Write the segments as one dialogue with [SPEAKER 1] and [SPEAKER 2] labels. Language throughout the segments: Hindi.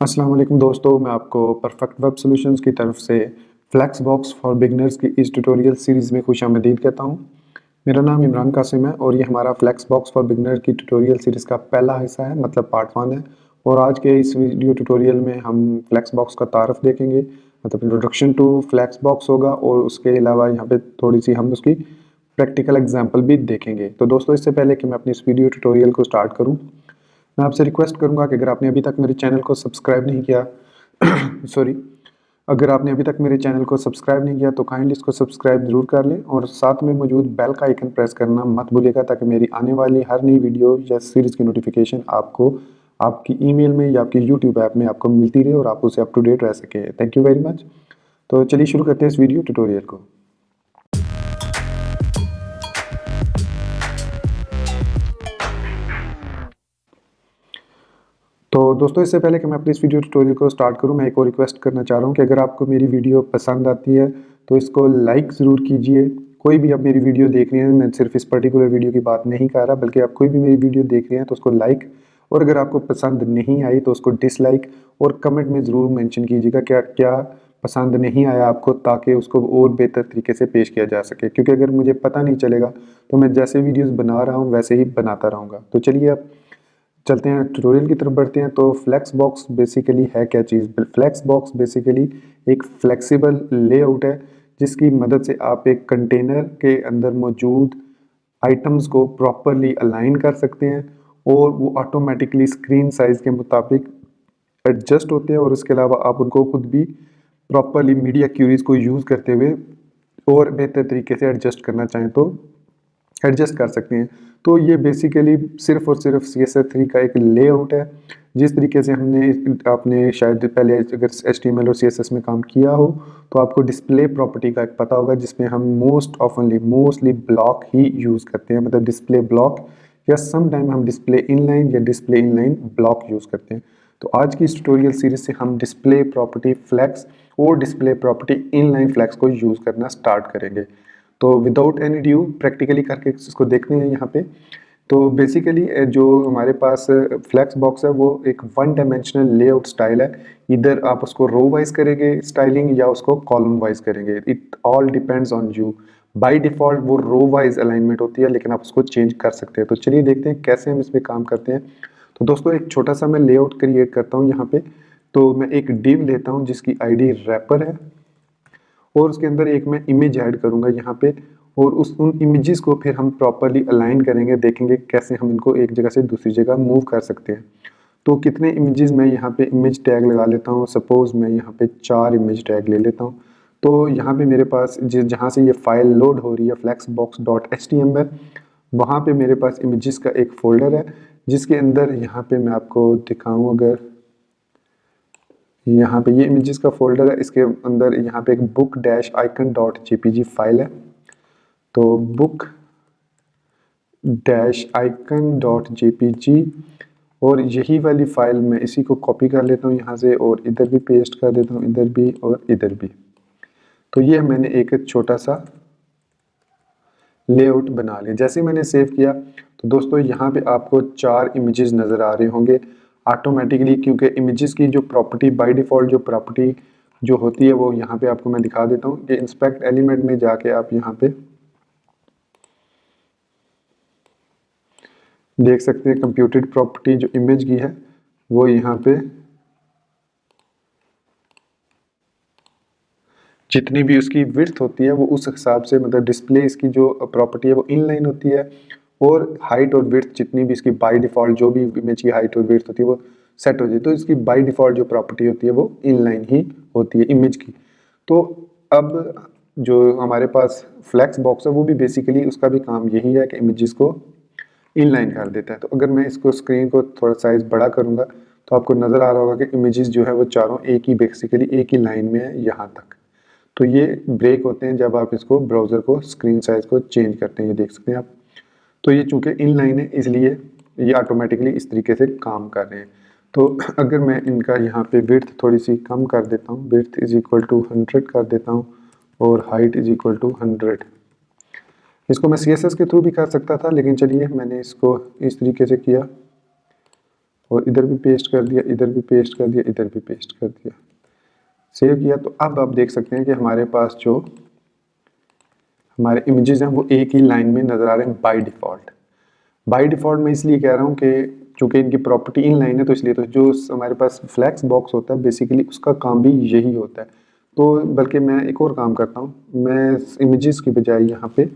[SPEAKER 1] अस्सलाम वालेकुम दोस्तों, मैं आपको परफेक्ट वेब सॉल्यूशंस की तरफ से फ्लैक्स बॉक्स फॉर बिगनर्स की इस ट्यूटोरियल सीरीज़ में खुशामदीद कहता हूँ। मेरा नाम इमरान कासिम है और ये हमारा फ्लैक्स बॉक्स फॉर बिगनर की ट्यूटोरियल सीरीज़ का पहला हिस्सा है, मतलब पार्ट 1 है। और आज के इस वीडियो ट्यूटोरियल में हम फ्लैक्स बॉक्स का तारफ़ देखेंगे, मतलब इंट्रोडक्शन टू फ्लैक्स बॉक्स होगा और उसके अलावा यहाँ पे थोड़ी सी हम उसकी प्रैक्टिकल एग्जाम्पल भी देखेंगे। तो दोस्तों, इससे पहले कि मैं अपनी इस वीडियो ट्यूटोरियल को स्टार्ट करूँ, मैं आपसे रिक्वेस्ट करूंगा कि अगर आपने अभी तक मेरे चैनल को सब्सक्राइब नहीं किया सॉरी, अगर आपने अभी तक मेरे चैनल को सब्सक्राइब नहीं किया तो काइंडली इसको सब्सक्राइब जरूर कर लें और साथ में मौजूद बेल का आइकन प्रेस करना मत भूलिएगा, ताकि मेरी आने वाली हर नई वीडियो या सीरीज़ की नोटिफिकेशन आपको आपकी ईमेल में या आपकी यूट्यूब ऐप में आपको मिलती रहे और आप उसे अप टू डेट रह सकें। Thank you very much. तो चलिए शुरू करते हैं इस वीडियो ट्यूटोरियल को। तो दोस्तों, इससे पहले कि मैं अपनी इस वीडियो ट्यूटोरियल को स्टार्ट करूं, मैं एक और रिक्वेस्ट करना चाह रहा हूं कि अगर आपको मेरी वीडियो पसंद आती है तो इसको लाइक ज़रूर कीजिए। कोई भी आप मेरी वीडियो देख रहे हैं, मैं सिर्फ इस पर्टिकुलर वीडियो की बात नहीं कर रहा, बल्कि आप कोई भी मेरी वीडियो देख रहे हैं तो उसको लाइक, और अगर आपको पसंद नहीं आई तो उसको डिसलाइक और कमेंट में ज़रूर मैंशन कीजिएगा क्या क्या पसंद नहीं आया आपको, ताकि उसको और बेहतर तरीके से पेश किया जा सके। क्योंकि अगर मुझे पता नहीं चलेगा तो मैं जैसे वीडियोज़ बना रहा हूँ वैसे ही बनाता रहूँगा। तो चलिए अब चलते हैं ट्यूटोरियल की तरफ बढ़ते हैं। तो फ्लेक्स बॉक्स बेसिकली है क्या चीज़? फ्लेक्स बॉक्स बेसिकली एक फ्लेक्सिबल लेआउट है जिसकी मदद से आप एक कंटेनर के अंदर मौजूद आइटम्स को प्रॉपरली अलाइन कर सकते हैं और वो ऑटोमेटिकली स्क्रीन साइज के मुताबिक एडजस्ट होते हैं, और इसके अलावा आप उनको खुद भी प्रॉपरली मीडिया क्यूरीज को यूज़ करते हुए और बेहतर तरीके से एडजस्ट करना चाहें तो एडजस्ट कर सकते हैं। तो ये बेसिकली सिर्फ और सिर्फ CSS3 का एक लेआउट है। जिस तरीके से हमने आपने शायद पहले अगर HTML और CSS में काम किया हो तो आपको डिस्प्ले प्रॉपर्टी का एक पता होगा, जिसमें हम मोस्टली ब्लॉक ही यूज़ करते हैं, मतलब डिस्प्ले ब्लॉक, या सम टाइम हम डिस्प्ले इनलाइन या डिस्प्ले इनलाइन ब्लॉक यूज़ करते हैं। तो आज की इस ट्यूटोरियल सीरीज से हम डिस्प्ले प्रॉपर्टी फ्लैक्स और डिस्प्ले प्रॉपर्टी इनलाइन फ्लैक्स को यूज़ करना स्टार्ट करेंगे। तो विदाउट एनी ड्यू प्रैक्टिकली करके इसको देखते हैं यहाँ पे। तो बेसिकली जो हमारे पास फ्लैक्स बॉक्स है वो एक वन डायमेंशनल लेआउट स्टाइल है। इधर आप उसको रो वाइज करेंगे स्टाइलिंग या उसको कॉलम वाइज करेंगे, it all depends on you. By default वो रो वाइज अलाइनमेंट होती है, लेकिन आप उसको चेंज कर सकते हैं। तो चलिए देखते हैं कैसे हम इसमें काम करते हैं। तो दोस्तों, एक छोटा सा मैं लेआउट क्रिएट करता हूँ यहाँ पे। तो मैं एक डिव लेता हूँ जिसकी आईडी रैपर है, और उसके अंदर एक मैं इमेज ऐड करूंगा यहाँ पे, और उन इमेजेस को फिर हम प्रॉपरली अलाइन करेंगे, देखेंगे कैसे हम इनको एक जगह से दूसरी जगह मूव कर सकते हैं। तो कितने इमेजेस मैं यहाँ पे इमेज टैग लगा लेता हूँ। सपोज मैं यहाँ पे 4 इमेज टैग ले लेता हूँ। तो यहाँ पे मेरे पास जहाँ से ये फाइल लोड हो रही है flexbox.html, वहाँ पे मेरे पास इमेजेस का एक फोल्डर है, जिसके अंदर यहाँ पे मैं आपको दिखाऊँ, अगर यहाँ पे ये इमेजेस का फोल्डर है, इसके अंदर यहाँ पे एक book dash icon dot JPG file है। तो book dash icon dot JPG, और यही वाली फाइल मैं इसी को कॉपी कर लेता हूँ यहाँ से, और इधर भी पेस्ट कर देता हूँ, इधर भी और इधर भी। तो ये मैंने एक छोटा सा लेआउट बना लिया। जैसे मैंने सेव किया तो दोस्तों यहाँ पे आपको 4 इमेजेस नज़र आ रहे होंगे ऑटोमेटिकली, क्योंकि इमेजेस की जो प्रॉपर्टी बाय डिफ़ॉल्ट जो प्रॉपर्टी जो होती है वो यहाँ पे आपको मैं दिखा देता हूँ कि इंस्पेक्ट एलिमेंट में जाके आप यहाँ पे देख सकते हैं कंप्यूटेड प्रॉपर्टी जो इमेज की है वो यहाँ पे जितनी भी उसकी विड्थ होती है वो उस हिसाब से, मतलब डिस्प्ले इसकी जो प्रॉपर्टी है वो इनलाइन होती है, और हाइट और विड्थ जितनी भी इसकी बाय डिफ़ॉल्ट जो भी इमेज की हाइट और विड्थ होती है वो सेट हो जाती है। तो इसकी बाय डिफ़ॉल्ट जो प्रॉपर्टी होती है वो इनलाइन ही होती है इमेज की। तो अब जो हमारे पास फ्लैक्स बॉक्स है वो भी बेसिकली उसका भी काम यही है कि इमेजेस को इनलाइन कर देता है। तो अगर मैं इसको स्क्रीन को थोड़ा साइज बड़ा करूँगा तो आपको नज़र आ रहा होगा कि इमेजेस जो है वो चारों एक ही बेसिकली एक ही लाइन में है यहाँ तक। तो ये ब्रेक होते हैं जब आप इसको ब्राउज़र को स्क्रीन साइज को चेंज करते हैं, ये देख सकते हैं आप। तो ये चूंकि इनलाइन है इसलिए ये ऑटोमेटिकली इस तरीके से काम कर रहे हैं। तो अगर मैं इनका यहाँ पे विड्थ थोड़ी सी कम कर देता हूँ, विड्थ इज इक्वल टू 100 कर देता हूँ, और हाइट इज इक्वल टू 100। इसको मैं CSS के थ्रू भी कर सकता था, लेकिन चलिए मैंने इसको इस तरीके से किया। और इधर भी पेस्ट कर दिया, इधर भी पेस्ट कर दिया, इधर भी पेस्ट कर दिया, सेव किया। तो अब आप देख सकते हैं कि हमारे पास जो हमारे इमेजेस हैं वो एक ही लाइन में नज़र आ रहे हैं बाय डिफ़ॉल्ट। बाय डिफ़ॉल्ट मैं इसलिए कह रहा हूँ कि चूँकि इनकी प्रॉपर्टी इन लाइन है, तो इसलिए तो जो हमारे पास फ्लैक्स बॉक्स होता है बेसिकली उसका काम भी यही होता है। तो बल्कि मैं एक और काम करता हूँ, मैं इमेजेस की बजाय यहाँ पे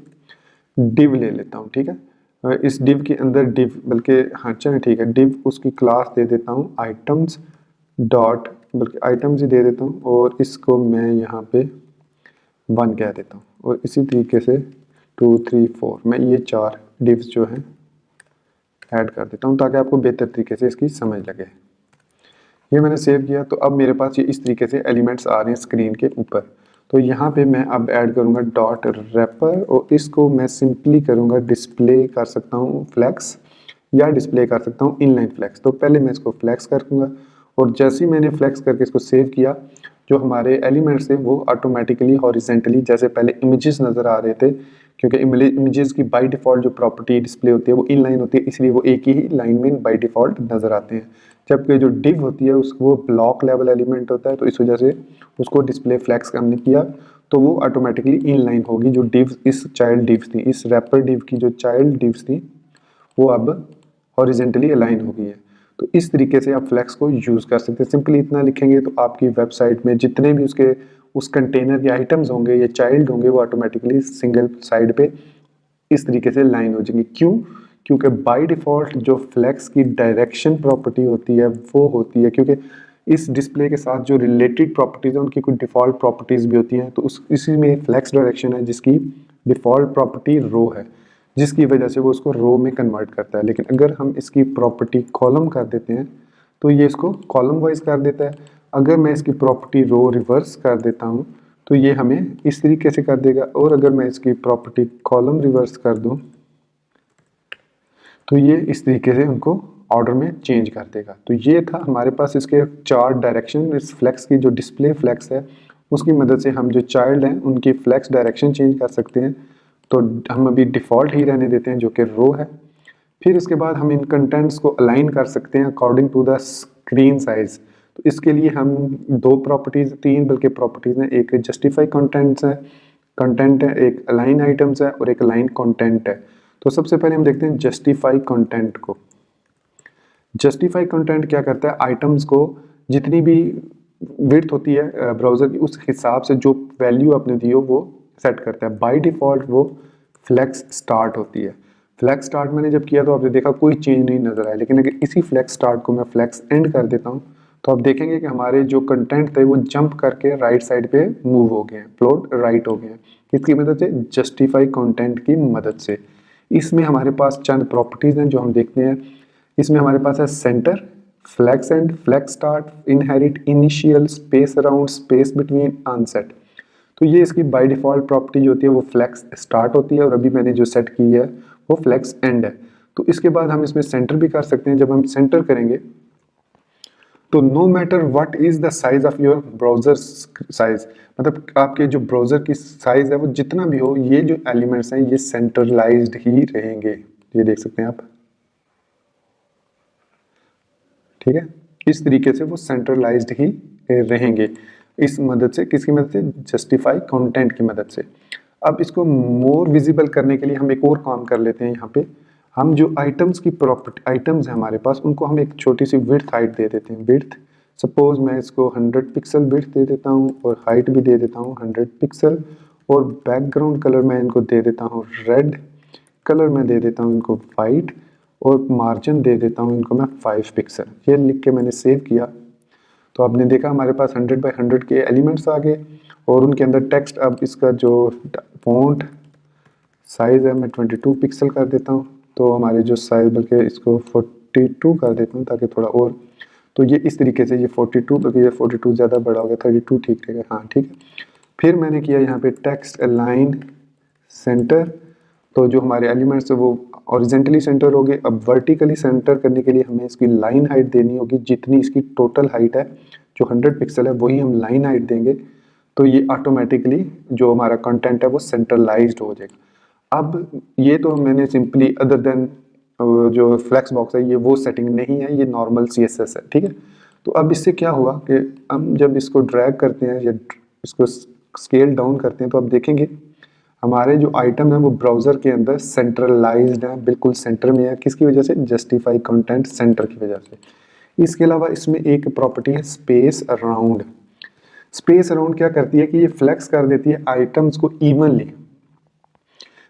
[SPEAKER 1] डिव ले लेता हूँ, ठीक है। इस डिव के अंदर डिव, बल्कि हाँ चलें ठीक है, डिव उसकी क्लास दे देता हूँ आइटम्स डॉट, बल्कि आइटम्स ही दे देता हूँ, और इसको मैं यहाँ पे 1 कह देता हूँ। और इसी तरीके से 2 3 4 मैं ये 4 डिव्स जो हैं ऐड कर देता हूँ ताकि आपको बेहतर तरीके से इसकी समझ लगे। ये मैंने सेव किया। तो अब मेरे पास ये इस तरीके से एलिमेंट्स आ रहे हैं स्क्रीन के ऊपर। तो यहाँ पे मैं अब ऐड करूँगा डॉट रैपर, और इसको मैं सिंपली करूँगा डिस्प्ले कर सकता हूँ फ्लैक्स, या डिस्प्ले कर सकता हूँ इनलाइन फ्लैक्स। तो पहले मैं इसको फ्लैक्स कर दूँगा, और जैसे ही मैंने फ्लैक्स करके इसको सेव किया, जो हमारे एलिमेंट्स थे वो ऑटोमेटिकली हॉरिजेंटली, जैसे पहले इमेजेस नज़र आ रहे थे, क्योंकि इमेजेस की बाय डिफ़ॉल्ट जो प्रॉपर्टी डिस्प्ले होती है वो इन लाइन होती है, इसलिए वो एक ही लाइन में बाय डिफ़ॉल्ट नज़र आते हैं। जबकि जो डिव होती है उसको वो ब्लॉक लेवल एलिमेंट होता है, तो इस वजह से उसको डिस्प्ले फ्लैक्स हमने किया तो वो ऑटोमेटिकली इन लाइन होगी। जो डिव इस चाइल्ड डिव्स थी, इस रैपर डिव की जो चाइल्ड डिव्स थी वो अब हॉरिजेंटली अलाइन हो गई है। तो इस तरीके से आप फ्लैक्स को यूज़ कर सकते हैं। सिंपली इतना लिखेंगे तो आपकी वेबसाइट में जितने भी उसके उस कंटेनर के आइटम्स होंगे या चाइल्ड होंगे वो ऑटोमेटिकली सिंगल साइड पे इस तरीके से लाइन हो जाएंगी। क्यों? क्योंकि बाय डिफ़ॉल्ट जो फ्लैक्स की डायरेक्शन प्रॉपर्टी होती है वो होती है, क्योंकि इस डिस्प्ले के साथ जो रिलेटेड प्रॉपर्टीज़ हैं उनकी कुछ डिफ़ॉल्ट प्रॉपर्टीज़ भी होती हैं। तो उस इसी में फ्लैक्स डायरेक्शन है जिसकी डिफ़ॉल्ट प्रॉपर्टी रो है, जिसकी वजह से वो उसको रो में कन्वर्ट करता है। लेकिन अगर हम इसकी प्रॉपर्टी कॉलम कर देते हैं तो ये इसको कॉलम वाइज कर देता है। अगर मैं इसकी प्रॉपर्टी रो रिवर्स कर देता हूँ तो ये हमें इस तरीके से कर देगा, और अगर मैं इसकी प्रॉपर्टी कॉलम रिवर्स कर दूँ तो ये इस तरीके से उनको ऑर्डर में चेंज कर देगा। तो ये था हमारे पास इसके 4 डायरेक्शन। इस फ्लैक्स की जो डिस्प्ले फ्लैक्स है उसकी मदद से हम जो चाइल्ड हैं उनकी फ्लैक्स डायरेक्शन चेंज कर सकते हैं। तो हम अभी डिफ़ॉल्ट ही रहने देते हैं जो कि रो है। फिर इसके बाद हम इन कंटेंट्स को अलाइन कर सकते हैं according to the screen size. तो इसके लिए हम 2 प्रॉपर्टीज़, 3 बल्कि प्रॉपर्टीज़ हैं। एक जस्टिफाई कंटेंट है, एक अलाइन आइटम्स है, और एक अलाइन कंटेंट है। तो सबसे पहले हम देखते हैं जस्टिफाई कंटेंट को। जस्टिफाई कंटेंट क्या करता है, आइटम्स को जितनी भी विड्थ होती है ब्राउज़र की उस हिसाब से जो वैल्यू आपने दी हो वो सेट करता है। बाय डिफ़ॉल्ट वो फ्लैक्स स्टार्ट होती है। फ्लैक्स स्टार्ट मैंने जब किया तो आपने देखा कोई चेंज नहीं नज़र आया। लेकिन अगर इसी फ्लैक्स स्टार्ट को मैं फ्लैक्स एंड कर देता हूँ तो आप देखेंगे कि हमारे जो कंटेंट थे वो जंप करके राइट साइड पे मूव हो गए हैं, फ्लोट राइट हो गए हैं। किसकी मदद से? जस्टिफाई कंटेंट की मदद से। इसमें हमारे पास चंद प्रॉपर्टीज़ हैं जो हम देखते हैं। इसमें हमारे पास है centre, flex end, flex start, inherit, initial, space around, space between, unset. तो ये इसकी बाय डिफ़ॉल्ट प्रॉपर्टी जो होती है वो फ्लैक्स स्टार्ट होती है, और अभी मैंने जो सेट की है वो फ्लैक्स एंड है। तो इसके बाद हम इसमें सेंटर भी कर सकते हैं। जब हम सेंटर करेंगे तो no matter what is the size of your browser size, मतलब आपके जो ब्राउज़र की साइज़ है वो जितना भी हो, ये जो एलिमेंट्स हैं ये सेंट्रलाइज्ड ही रहेंगे। ये देख सकते हैं आप, ठीक है। इस तरीके से वो सेंट्रलाइज्ड ही रहेंगे। इस मदद से, किसकी मदद से? जस्टिफाई कंटेंट की मदद से। अब इसको मोर विजिबल करने के लिए हम एक और काम कर लेते हैं। यहाँ पे हम जो आइटम्स की प्रॉपर्टी, आइटम्स हैं हमारे पास, उनको हम एक छोटी सी विड्थ हाइट दे देते हैं। विड्थ सपोज मैं इसको 100 पिक्सल विड्थ दे देता हूँ, और हाइट भी दे देता हूँ 100 पिक्सल, और बैकग्राउंड कलर मैं इनको दे देता हूँ रेड, कलर मैं दे देता हूँ इनको वाइट, और मार्जिन दे देता हूँ इनको मैं 5 पिक्सल। ये लिख के मैंने सेव किया तो आपने देखा हमारे पास 100 बाई 100 के एलिमेंट्स आ गए, और उनके अंदर टेक्स्ट, अब इसका जो फॉन्ट साइज़ है मैं 22 पिक्सल कर देता हूँ। तो हमारे जो साइज़, बल्कि इसको 42 कर देता हूँ ताकि थोड़ा और, तो ये इस तरीके से ये 42, बल्कि ये 42 ज़्यादा बड़ा हो गया, 32 ठीक रहेगा, हाँ ठीक है। फिर मैंने किया यहाँ पे टेक्स्ट अलाइन सेंटर। तो जो हमारे एलिमेंट्स है वो हॉरिजेंटली सेंटर हो गए। अब वर्टिकली सेंटर करने के लिए हमें इसकी लाइन हाइट देनी होगी, जितनी इसकी टोटल हाइट है जो 100 पिक्सल है वही हम लाइन हाइट देंगे। तो ये ऑटोमेटिकली जो हमारा कंटेंट है वो सेंट्रलाइज्ड हो जाएगा। अब ये तो मैंने सिंपली अदर देन जो फ्लेक्स बॉक्स है ये वो सेटिंग नहीं है, ये नॉर्मल CSS है, ठीक है। तो अब इससे क्या हुआ कि हम जब इसको ड्रैग करते हैं या इसको स्केल डाउन करते हैं तो आप देखेंगे हमारे जो आइटम है वो ब्राउज़र के अंदर सेंट्रलाइज्ड है, बिल्कुल सेंटर में है। किसकी वजह से? जस्टिफाई कंटेंट सेंटर की वजह से। इसके अलावा इसमें एक प्रॉपर्टी है स्पेस अराउंड। स्पेस अराउंड क्या करती है कि ये फ्लेक्स कर देती है आइटम्स को इवनली,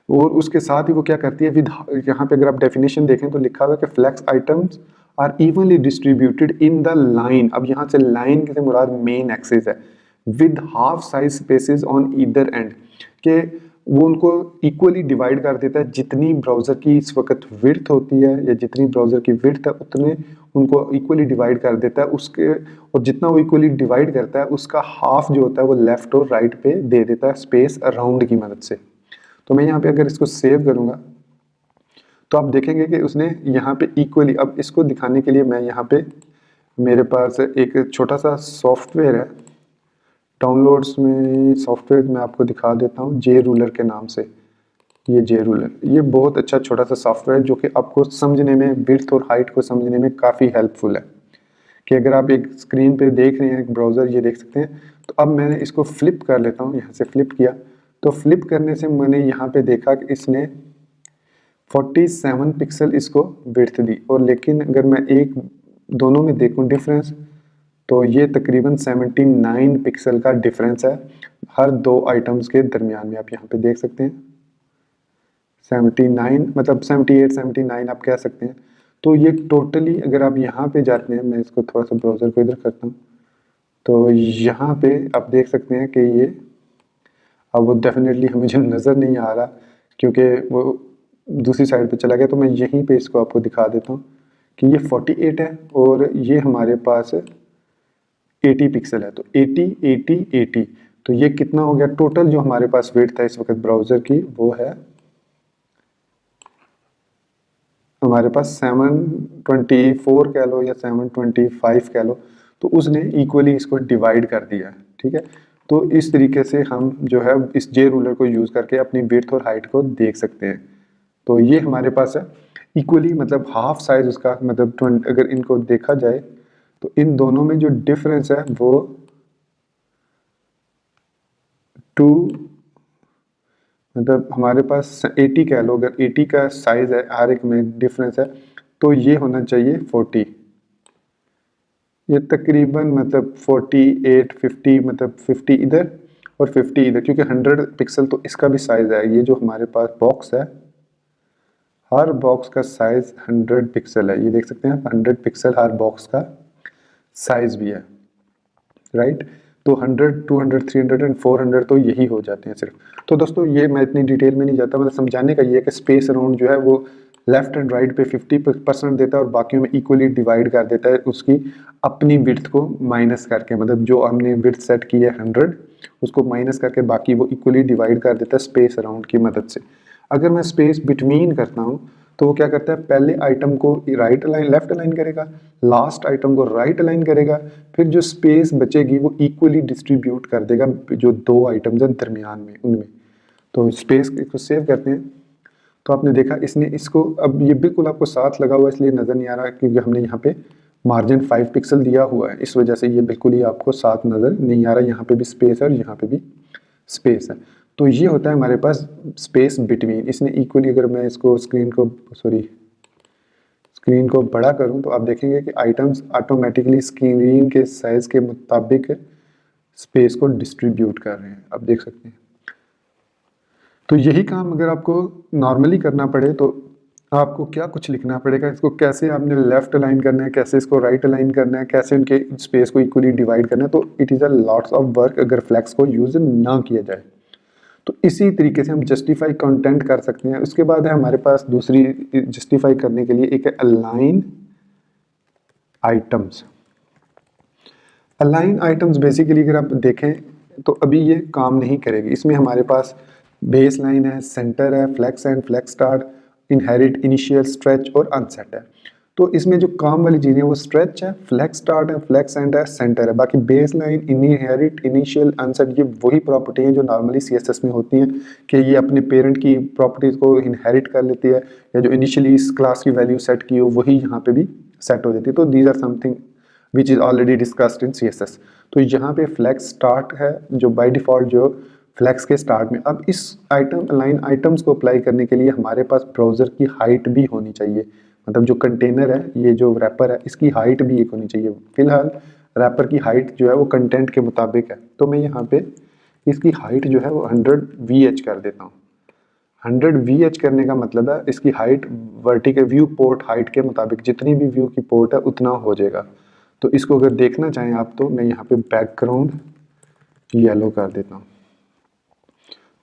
[SPEAKER 1] और उसके साथ ही वो क्या करती है विद, यहाँ पे अगर आप डेफिनेशन देखें तो लिखा हुआ है कि flex items are evenly distributed in the line. अब यहाँ से लाइन से मुराद मेन एक्सिस है, with half size spaces on either end, के वो उनको इक्वली डिवाइड कर देता है। जितनी ब्राउज़र की इस वक्त विड्थ होती है या जितनी ब्राउज़र की विड्थ है उतने उनको इक्वली डिवाइड कर देता है उसके, और जितना वो इक्वली डिवाइड करता है उसका हाफ जो होता है वो लेफ्ट और राइट पे दे देता है स्पेस अराउंड की मदद से। तो मैं यहाँ पे अगर इसको सेव करूँगा तो आप देखेंगे कि उसने यहाँ पे इक्वली, अब इसको दिखाने के लिए मैं यहाँ पे मेरे पास एक छोटा सा सॉफ्टवेयर है, डाउनलोड्स में सॉफ्टवेयर मैं आपको दिखा देता हूँ जे रूलर के नाम से। ये जे रूलर, ये बहुत अच्छा छोटा सा सॉफ्टवेयर जो कि आपको समझने में, विड्थ और हाइट को समझने में काफ़ी हेल्पफुल है। कि अगर आप एक स्क्रीन पे देख रहे हैं एक ब्राउज़र, ये देख सकते हैं। तो अब मैंने इसको फ्लिप कर लेता हूँ, यहाँ से फ्लिप किया तो फ्लिप करने से मैंने यहाँ पे देखा कि इसने 47 पिक्सल इसको विड्थ दी, और लेकिन अगर मैं एक दोनों में देखूँ डिफरेंस तो ये तकरीबन 79 पिक्सल का डिफरेंस है हर दो आइटम्स के दरमियान में। आप यहाँ पे देख सकते हैं 79, मतलब 78 79 आप कह सकते हैं। तो ये टोटली अगर आप यहाँ पे जाते हैं, मैं इसको थोड़ा सा ब्राउज़र को इधर करता हूँ, तो यहाँ पे आप देख सकते हैं कि ये अब वो डेफिनेटली मुझे नज़र नहीं आ रहा क्योंकि वो दूसरी साइड पे चला गया। तो मैं यहीं पे इसको आपको दिखा देता हूँ कि ये 48 है और ये हमारे पास 80 पिक्सल है। तो 80 80 80, तो ये कितना हो गया टोटल जो हमारे पास विड्थ है इस वक्त ब्राउज़र की, वो है हमारे पास 724 कह लो या 725 कह लो। तो उसने इक्वली इसको डिवाइड कर दिया है, ठीक है। तो इस तरीके से हम जो है इस जे रूलर को यूज़ करके अपनी विड्थ और हाइट को देख सकते हैं। तो ये हमारे पास है इक्वली, मतलब हाफ साइज उसका, मतलब 20, अगर इनको देखा जाए तो इन दोनों में जो डिफरेंस है वो 2, मतलब हमारे पास 80 कह लो, अगर 80 का साइज है हर एक में डिफरेंस है तो ये होना चाहिए 40। ये तकरीबन मतलब 48 50, मतलब 50 इधर और 50 इधर, क्योंकि 100 पिक्सल तो इसका भी साइज है। ये जो हमारे पास बॉक्स है, हर बॉक्स का साइज 100 पिक्सल है, ये देख सकते हैं 100 पिक्सल हर बॉक्स का साइज भी है, राइट। तो 100 200 300 एंड 400 तो यही हो जाते हैं सिर्फ। तो दोस्तों ये मैं इतनी डिटेल में नहीं जाता, मतलब समझाने का ये है कि स्पेस अराउंड जो है वो लेफ्ट एंड राइट पे 50% देता है और बाकियों में इक्वली डिवाइड कर देता है उसकी अपनी विड्थ को माइनस करके, मतलब जो हमने विड्थ सेट की है 100 उसको माइनस करके बाकी वो इक्वली डिवाइड कर देता है स्पेस अराउंड की मदद से। अगर मैं स्पेस बिटवीन करता हूँ तो वो क्या करता है, पहले आइटम को राइट अलाइन लेफ्ट अलाइन करेगा, लास्ट आइटम को राइट अलाइन करेगा, फिर जो स्पेस बचेगी वो इक्वली डिस्ट्रीब्यूट कर देगा जो दो आइटम्स हैं दरमियान में उनमें। तो स्पेस को सेव करते हैं तो आपने देखा इसने इसको, अब ये बिल्कुल आपको साथ लगा हुआ इसलिए नज़र नहीं आ रहा क्योंकि हमने यहाँ पे मार्जिन 5 पिक्सल दिया हुआ है, इस वजह से ये बिल्कुल ही आपको साथ नज़र नहीं आ रहा। यहाँ पे भी स्पेस है और यहाँ पे भी स्पेस है। तो ये होता है हमारे पास स्पेस बिटवीन। इसने इक्वली, अगर मैं इसको स्क्रीन को बड़ा करूं तो आप देखेंगे कि आइटम्स ऑटोमेटिकली स्क्रीन के साइज के मुताबिक स्पेस को डिस्ट्रीब्यूट कर रहे हैं, आप देख सकते हैं। तो यही काम अगर आपको नॉर्मली करना पड़े तो आपको क्या कुछ लिखना पड़ेगा, इसको कैसे आपने लेफ्ट अलाइन करना है, कैसे इसको राइट अलाइन करना है, कैसे उनके स्पेस को इक्वली डिवाइड करना है। तो it is a lots of work अगर फ्लेक्स को यूज़ ना किया जाए। तो इसी तरीके से हम जस्टिफाई कंटेंट कर सकते हैं। उसके बाद है हमारे पास दूसरी जस्टिफाई करने के लिए एक है align items. Align items basically अगर आप देखें तो अभी ये काम नहीं करेगी। इसमें हमारे पास बेस लाइन है, सेंटर है, flex end flex start, inherit, initial, stretch और अनसेट है। तो इसमें जो काम वाली चीज़ें वो स्ट्रेच है, फ्लेक्स स्टार्ट है, फ्लेक्स एंड है, सेंटर है। बाकी baseline, inherit, initial, unset, ये वही प्रॉपर्टी हैं जो नॉर्मली सीएसएस में होती हैं कि ये अपने पेरेंट की प्रॉपर्टीज को इनहेरिट कर लेती है, या जो इनिशियली इस क्लास की वैल्यू सेट की हो वही यहाँ पे भी सेट हो जाती है। तो these are something which is already discussed in CSS. तो यहाँ पे फ्लेक्स स्टार्ट है जो बाय डिफॉल्ट जो फ्लेक्स के स्टार्ट में। अब इस लाइन आइटम्स को अप्लाई करने के लिए हमारे पास ब्राउज़र की हाइट भी होनी चाहिए, मतलब जो कंटेनर है, ये जो रैपर है, इसकी हाइट भी एक होनी चाहिए। फिलहाल रैपर की हाइट जो है वो कंटेंट के मुताबिक है, तो मैं यहाँ पे इसकी हाइट जो है वो 100 VH कर देता हूँ। 100 VH करने का मतलब है इसकी height vertical view port height के मुताबिक जितनी भी व्यू की पोर्ट है उतना हो जाएगा। तो इसको अगर देखना चाहें आप तो मैं यहाँ पे बैकग्राउंड येलो कर देता हूँ,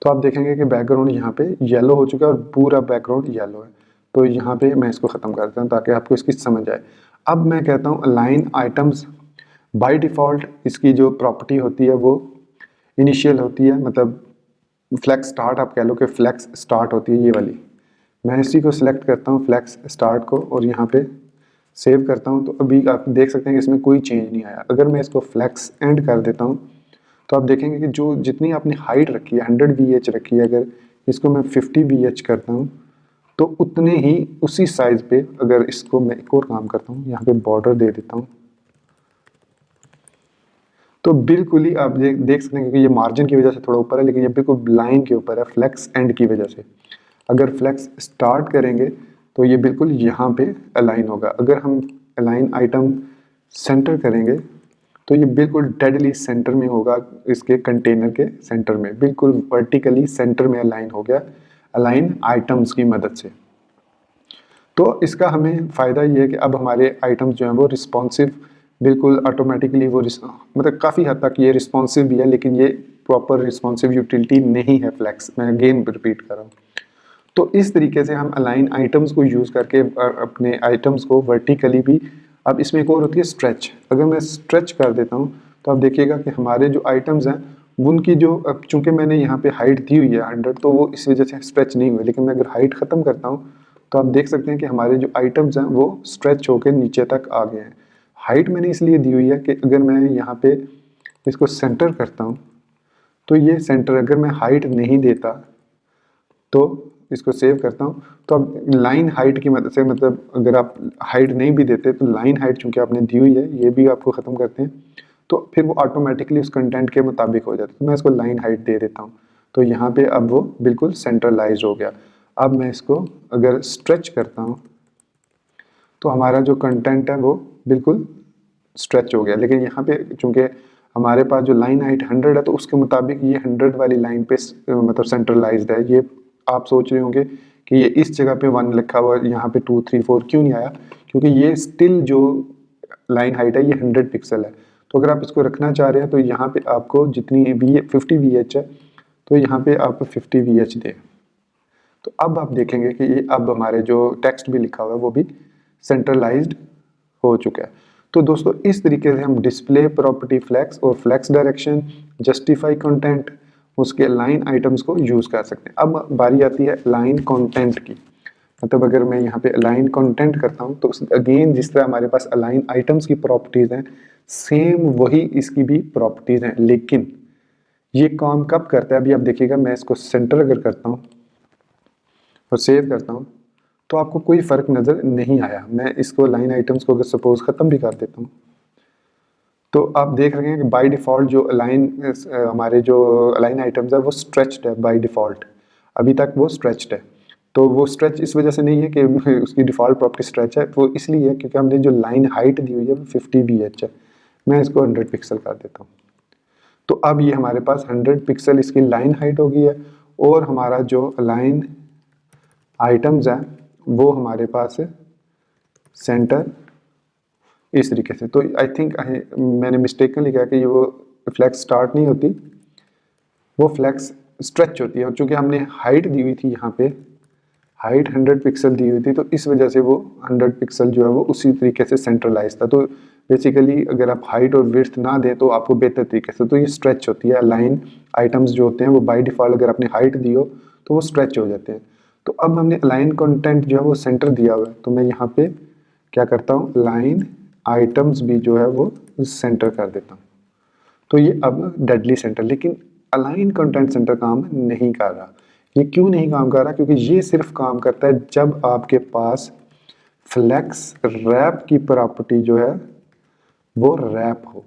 [SPEAKER 1] तो आप देखेंगे कि बैकग्राउंड यहाँ पे येलो हो चुका है और पूरा बैकग्राउंड येलो है। तो यहाँ पे मैं इसको ख़त्म कर देता हूँ ताकि आपको इसकी समझ आए। अब मैं कहता हूँ अलाइन आइटम्स बाय डिफ़ॉल्ट इसकी जो प्रॉपर्टी होती है वो इनिशियल होती है, मतलब फ्लेक्स स्टार्ट आप कह लो कि फ्लेक्स स्टार्ट होती है ये वाली। मैं इसी को सिलेक्ट करता हूँ फ्लेक्स स्टार्ट को और यहाँ पे सेव करता हूँ। तो अभी आप देख सकते हैं कि इसमें कोई चेंज नहीं आया। अगर मैं इसको फ्लेक्स एंड कर देता हूँ तो आप देखेंगे कि जो जितनी आपने हाइट रखी है 100 VH रखी है, अगर इसको मैं 50 VH करता हूँ तो उतने ही उसी साइज पे, अगर इसको मैं एक और काम करता हूँ यहाँ पे बॉर्डर दे देता हूँ तो बिल्कुल ही आप देख सकते हैं, क्योंकि ये मार्जिन की वजह से थोड़ा ऊपर है लेकिन ये बिल्कुल लाइन के ऊपर है फ्लेक्स एंड की वजह से। अगर फ्लेक्स स्टार्ट करेंगे तो ये बिल्कुल यहाँ पे अलाइन होगा। अगर हम अलाइन आइटम सेंटर करेंगे तो ये बिल्कुल डेडली सेंटर में होगा, इसके कंटेनर के सेंटर में, बिल्कुल वर्टिकली सेंटर में अलाइन हो गया अलाइन आइटम्स की मदद से। तो इसका हमें फ़ायदा ये है कि अब हमारे आइटम्स जो हैं वो रिस्पॉन्सिव, बिल्कुल ऑटोमेटिकली वो मतलब काफ़ी हद तक ये रिस्पॉन्सिव भी है, लेकिन ये प्रॉपर रिस्पॉन्सिव यूटिलिटी नहीं है फ्लेक्स। मैं अगेन रिपीट कर रहा हूँ। तो इस तरीके से हम अलाइन आइटम्स को यूज़ करके अपने आइटम्स को वर्टिकली भी। अब इसमें एक और होती है स्ट्रेच। अगर मैं स्ट्रेच कर देता हूँ तो आप देखिएगा कि हमारे जो आइटम्स हैं उनकी जो, अब चूंकि मैंने यहाँ पे हाइट दी हुई है 100 तो वो इस वजह से स्ट्रेच नहीं हुई, लेकिन मैं अगर हाइट ख़त्म करता हूँ तो आप देख सकते हैं कि हमारे जो आइटम्स हैं वो स्ट्रेच होकर नीचे तक आ गए हैं। हाइट मैंने इसलिए दी हुई है कि अगर मैं यहाँ पे इसको सेंटर करता हूँ तो ये सेंटर, अगर मैं हाइट नहीं देता तो इसको सेव करता हूँ तो अब लाइन हाइट की मदद से, मतलब अगर आप हाइट नहीं भी देते तो लाइन हाइट चूंकि आपने दी हुई है ये भी आपको ख़त्म करते हैं तो फिर वो ऑटोमेटिकली उस कंटेंट के मुताबिक हो जाता है। तो मैं इसको लाइन हाइट दे देता हूँ तो यहाँ पे अब वो बिल्कुल सेंट्रलाइज हो गया। अब मैं इसको अगर स्ट्रेच करता हूँ तो हमारा जो कंटेंट है वो बिल्कुल स्ट्रेच हो गया, लेकिन यहाँ पे चूंकि हमारे पास जो लाइन हाइट 100 है तो उसके मुताबिक ये 100 वाली लाइन पे मतलब सेंट्रलाइज्ड है। ये आप सोच रहे होंगे कि ये इस जगह पे 1 लिखा हुआ है, यहाँ पे 2 3 4 क्यों नहीं आया, क्योंकि ये स्टिल जो लाइन हाइट है ये 100 पिक्सल है। तो अगर आप इसको रखना चाह रहे हैं तो यहाँ पे आपको जितनी 50 VH है तो यहाँ पे आप 50 VH दें। तो अब आप देखेंगे कि ये अब हमारे जो टेक्स्ट भी लिखा हुआ है वो भी सेंट्रलाइज्ड हो चुका है। तो दोस्तों इस तरीके से हम डिस्प्ले प्रॉपर्टी फ्लेक्स और फ्लेक्स डायरेक्शन, जस्टिफाई कंटेंट, उसके लाइन आइटम्स को यूज़ कर सकते हैं। अब बारी आती है लाइन कंटेंट की। मतलब अगर मैं यहाँ पे अलाइन कंटेंट करता हूँ तो अगेन जिस तरह हमारे पास अलाइन आइटम्स की प्रॉपर्टीज़ हैं सेम वही इसकी भी प्रॉपर्टीज़ हैं, लेकिन ये काम कब करता है अभी आप देखिएगा। मैं इसको सेंटर अगर करता हूँ और सेव करता हूँ तो आपको कोई फ़र्क नज़र नहीं आया। मैं इसको लाइन आइटम्स को अगर सपोज ख़त्म भी कर देता हूँ तो आप देख रहे हैं कि बाय डिफ़ॉल्ट जो अलाइन हमारे जो अलाइन आइटम्स है वो स्ट्रेच्ड है बाय डिफ़ॉल्ट, अभी तक वो स्ट्रेच्ड है। तो वो स्ट्रेच इस वजह से नहीं है कि उसकी डिफ़ॉल्ट प्रॉपर्टी स्ट्रेच है, वो इसलिए है क्योंकि हमने जो लाइन हाइट दी हुई है वो 50 VH है। मैं इसको 100 पिक्सल कर देता हूँ तो अब ये हमारे पास 100 पिक्सल इसकी लाइन हाइट हो गई है और हमारा जो लाइन आइटम्स है वो हमारे पास है सेंटर इस तरीके से। तो आई थिंक मैंने मिस्टेकनली कहा कि ये वो फ्लैक्स स्टार्ट नहीं होती, वो फ्लैक्स स्ट्रेच होती है। और चूंकि हमने हाइट दी हुई थी यहाँ पे, हाइट 100 पिक्सल दी हुई थी तो इस वजह से वो 100 पिक्सल जो है वो उसी तरीके से सेंट्रलाइज था। तो बेसिकली अगर आप हाइट और विड्थ ना दें तो आपको बेहतर तरीके से, तो ये स्ट्रेच होती है। लाइन आइटम्स जो होते हैं वो बाय डिफ़ॉल्ट अगर आपने हाइट दी हो तो वो स्ट्रेच हो जाते हैं। तो अब हमने लाइन कंटेंट जो है वो सेंटर दिया हुआ है तो मैं यहाँ पे क्या करता हूँ, लाइन आइटम्स भी जो है वो सेंटर कर देता हूँ। तो ये अब डेडली सेंटर, लेकिन अलाइन कंटेंट सेंटर काम नहीं कर रहा। ये क्यों नहीं काम कर रहा? क्योंकि ये सिर्फ काम करता है जब आपके पास फ्लेक्स रैप की प्रॉपर्टी जो है वो रैप हो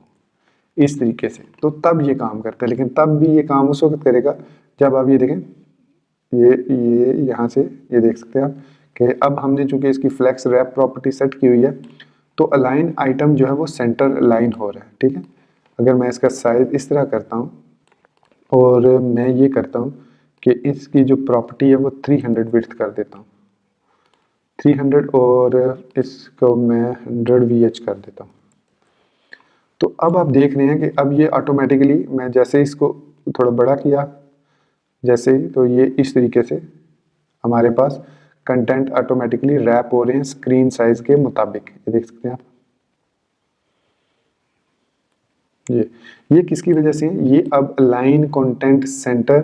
[SPEAKER 1] इस तरीके से, तो तब ये काम करता है। लेकिन तब भी ये काम उस वक्त करेगा जब आप ये देखें, ये यहाँ से ये देख सकते हैं आप कि अब हमने चूंकि इसकी फ्लेक्स रैप प्रॉपर्टी सेट की हुई है, तो अलाइन आइटम जो है वो सेंटर लाइन हो रहा है। ठीक है, अगर मैं इसका साइज इस तरह करता हूँ और मैं ये करता हूँ कि इसकी जो प्रॉपर्टी है वो 300 विड्थ कर देता हूँ, 300, और इसको मैं 100 VH कर देता हूँ। तो अब आप देख रहे हैं कि अब ये ऑटोमेटिकली मैं जैसे इसको थोड़ा बड़ा किया जैसे ही, तो ये इस तरीके से हमारे पास कंटेंट ऑटोमेटिकली रैप हो रहे हैं स्क्रीन साइज के मुताबिक। ये देख सकते हैं आप, ये किसकी वजह से है? ये अब अलाइन कंटेंट सेंटर,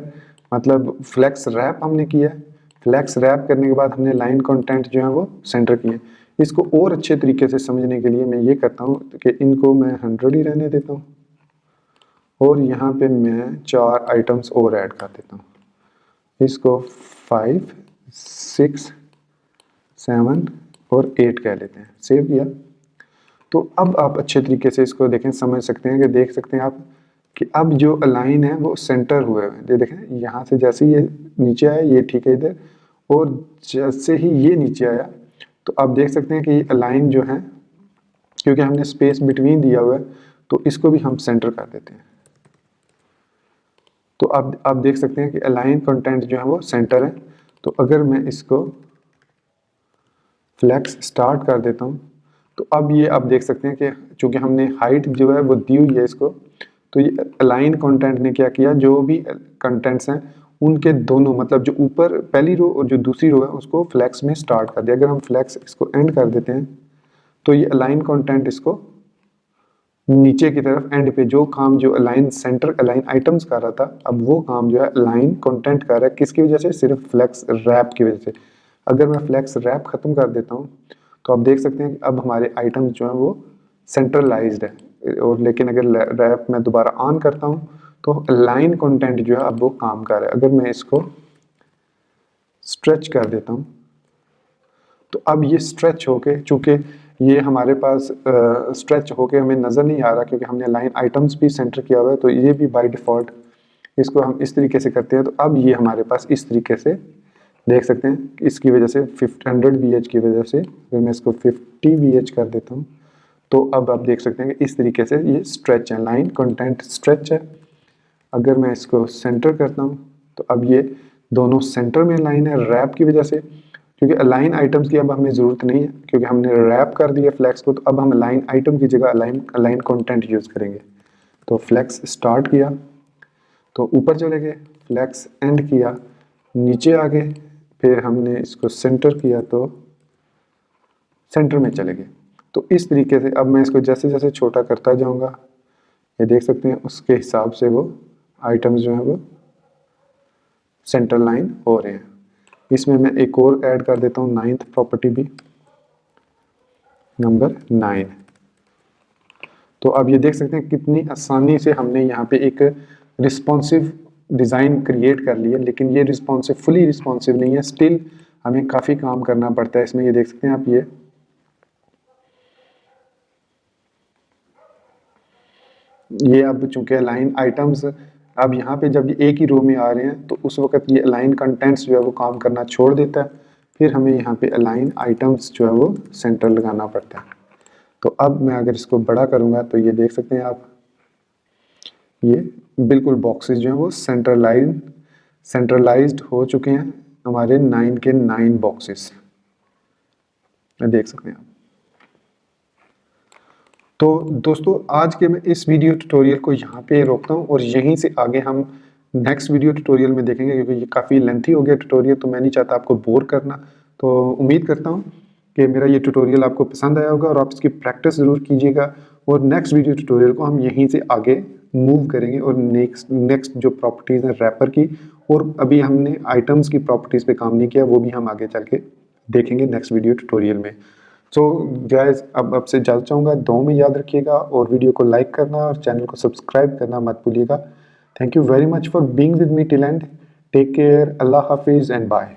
[SPEAKER 1] मतलब फ्लेक्स रैप हमने किया है। फ्लेक्स रैप करने के बाद हमने लाइन कंटेंट जो है वो सेंटर किए। इसको और अच्छे तरीके से समझने के लिए मैं ये करता हूँ कि इनको मैं 100 ही रहने देता हूँ और यहाँ पे मैं 4 आइटम्स और ऐड कर देता हूँ। इसको 5, 6, 7 और 8 कह लेते हैं। सेव किया। तो अब आप अच्छे तरीके से इसको देखें, समझ सकते हैं कि देख सकते हैं आप कि अब जो अलाइन है वो सेंटर हुए हैं। ये देखें, यहाँ से जैसे ये नीचे आया ये ठीक है इधर, और जैसे ही ये नीचे आया तो आप देख सकते हैं कि ये अलाइन जो है, क्योंकि हमने स्पेस बिटवीन दिया हुआ है, तो इसको भी हम सेंटर कर देते हैं। तो अब आप देख सकते हैं कि अलाइन कंटेंट जो है वो सेंटर है। तो अगर मैं इसको फ्लेक्स स्टार्ट कर देता हूँ तो अब ये आप देख सकते हैं कि चूंकि हमने हाइट जो है वो दी हुई है इसको, तो ये अलाइन कंटेंट ने क्या किया, जो भी कंटेंट्स हैं उनके दोनों, मतलब जो ऊपर पहली रो और जो दूसरी रो है उसको फ्लेक्स में स्टार्ट कर दिया। अगर हम फ्लेक्स इसको एंड कर देते हैं तो ये अलाइन कंटेंट इसको नीचे की तरफ एंड पे जो काम जो अलाइन सेंटर अलाइन आइटम्स कर रहा था, अब वो काम जो है अलाइन कंटेंट कर रहा है। किसकी वजह से? सिर्फ फ्लेक्स रैप की वजह से। अगर मैं फ्लेक्स रैप खत्म कर देता हूँ तो आप देख सकते हैं कि अब हमारे आइटम्स जो हैं वो सेंट्रलाइज्ड है। और लेकिन अगर रैप मैं दोबारा ऑन करता हूँ तो अलाइन कंटेंट जो है अब वो काम कर रहा है। अगर मैं इसको स्ट्रेच कर देता हूँ तो अब ये स्ट्रेच होके, चूंकि ये हमारे पास स्ट्रेच होके हमें नज़र नहीं आ रहा क्योंकि हमने लाइन आइटम्स भी सेंटर किया हुआ है, तो ये भी बाय डिफ़ॉल्ट इसको हम इस तरीके से करते हैं। तो अब ये हमारे पास इस तरीके से देख सकते हैं, इसकी वजह से 100 VH की वजह से अगर मैं इसको 50 VH कर देता हूँ तो अब आप देख सकते हैं कि इस तरीके से ये स्ट्रेच है, लाइन कंटेंट स्ट्रेच है। अगर मैं इसको सेंटर करता हूँ तो अब ये दोनों सेंटर में लाइन है रैप की वजह से, क्योंकि अलाइन आइटम्स की अब हमें ज़रूरत नहीं है क्योंकि हमने रैप कर दिया फ्लेक्स को। तो अब हम अलाइन आइटम की जगह अलाइन कंटेंट यूज़ करेंगे। तो फ्लेक्स स्टार्ट किया तो ऊपर चले गए, फ्लेक्स एंड किया नीचे आ गए, फिर हमने इसको सेंटर किया तो सेंटर में चले गए। तो इस तरीके से अब मैं इसको जैसे जैसे छोटा करता जाऊंगा, ये देख सकते हैं उसके हिसाब से वो आइटम्स जो हैं वो सेंटर लाइन हो रहे हैं। इसमें मैं एक और ऐड कर देता हूँ 9th प्रॉपर्टी भी, नंबर 9। तो अब ये देख सकते हैं कितनी आसानी से हमने यहाँ पे एक रिस्पॉन्सिव डिज़ाइन क्रिएट कर लिया। लेकिन ये रिस्पॉन्सिव फुली रिस्पॉन्सिव नहीं है, स्टिल हमें काफ़ी काम करना पड़ता है इसमें। ये देख सकते हैं आप, ये अब चूंकि लाइन आइटम्स अब यहाँ पे जब ये एक ही रो में आ रहे हैं तो उस वक्त ये अलाइन कंटेंट्स जो है वो काम करना छोड़ देता है, फिर हमें यहाँ पे अलाइन आइटम्स जो है वो सेंटर लगाना पड़ता है। तो अब मैं अगर इसको बड़ा करूँगा तो ये देख सकते हैं आप, ये बिल्कुल बॉक्सेस जो हैं वो सेंट्रलाइज्ड हो चुके हैं, हमारे 9 के 9 बॉक्सेस देख सकते हैं आप। तो दोस्तों आज के मैं इस वीडियो ट्यूटोरियल को यहाँ पे रोकता हूँ और यहीं से आगे हम नेक्स्ट वीडियो ट्यूटोरियल में देखेंगे, क्योंकि ये काफ़ी लेंथी हो गया ट्यूटोरियल, तो मैं नहीं चाहता आपको बोर करना। तो उम्मीद करता हूँ कि मेरा ये ट्यूटोरियल आपको पसंद आया होगा और आप इसकी प्रैक्टिस ज़रूर कीजिएगा। और नेक्स्ट वीडियो ट्यूटोरियल को हम यहीं से आगे मूव करेंगे और नेक्स्ट जो प्रॉपर्टीज़ हैं रैपर की, और अभी हमने आइटम्स की प्रॉपर्टीज़ पे काम नहीं किया, वो भी हम आगे चल के देखेंगे नेक्स्ट वीडियो ट्यूटोरियल में। सो गाइस अब से ज़्यादा चाहूँगा, दुआओं में याद रखिएगा और वीडियो को लाइक करना और चैनल को सब्सक्राइब करना मत भूलिएगा। Thank you very much for being with me till end. Take care, अल्लाह हाफिज़ एंड बाय।